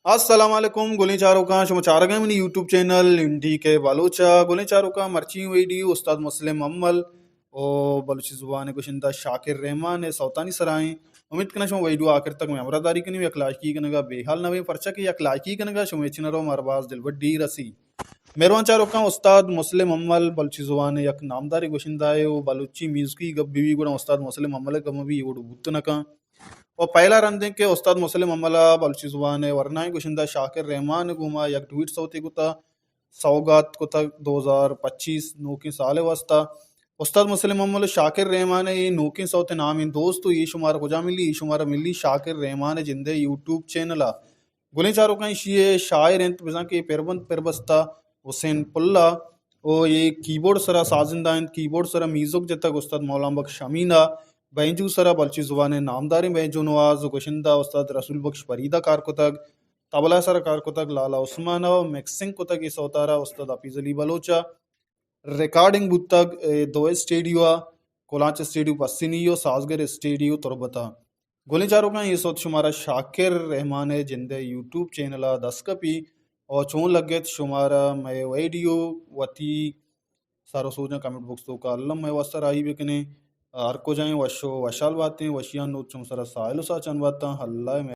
असलकुम गुली चारों का समाचार गए मनी यूट्यूब चैनल इंडी के बालोचा गुली चारों का मर्ची वीडियो उस्ताद मुस्लिम अम्मल और बलूची जुबान गुशिंदा शाकिर रहमान है सौतानी सराय उम्मीद करना शुम वीडियो आखिर तक में अमरदारी कनी अखलाकी कनगा बेहाल नवे परचा की अखलाकी कनगा शुम इचनरो मरबाज दिलवड्डी रसी मेरवान चारों का उस्ताद मुस्लिम अम्मल बलूची जुबान यक नामदारी गुशिंदा है वो बलूची म्यूजिकी गब बीवी गुना उस्ताद मुस्लिम अम्मल गम भी वो बुत्तनका और पहला रन दे के उस्ताद मुस्लिम अमला बलची जुबान है वरना गुशिंदा शाकिर रहमान गुमा यक ट्वीट सौती गुता सौगात कुता 2025 नो की साल वास्ता उस्ताद मुस्लिम अमल शाकिर रहमान है ये नो की सौते नाम इन दोस्तों ये शुमार कुजा मिली ये शुमार मिली शाकिर रहमान जिंदे यूट्यूब चैनल गुले चारों का ये शायर इंत बिजा के पेरबंद पेरबस्ता हुसैन पुल्ला ओ ये कीबोर्ड सरा साजिंदा कीबोर्ड सरा म्यूजिक जतक उस्ताद मौलाना बख्श अमीना बैंजू सरा बल्ची जुबान नामदारी बैंजू नवाज गुशिंदा उस्ताद रसूल बख्श फरीदा कारकुतग तबला सरा कारकुतग लाला उस्मान मिक्सिंग कुतग सौतारा उस्ताद हफीज अली बलोचा रिकॉर्डिंग बुतग दो स्टूडियो कोलाच स्टूडियो पस्सिनियो साजगर स्टूडियो तुरबता गोली चारों का ये सोच शुमारा शाकिर रहमान है जिंदे यूट्यूब चैनल दस कपी और चोन लगे शुमारा मैं वीडियो वती सारो सोचना कमेंट बॉक्स तो का अल्लम मैं वस्तर आई बिकने आर को जाए वशो वशाल बातें वशियान नोट चुम सरा साइल सा चन बाता हल्ला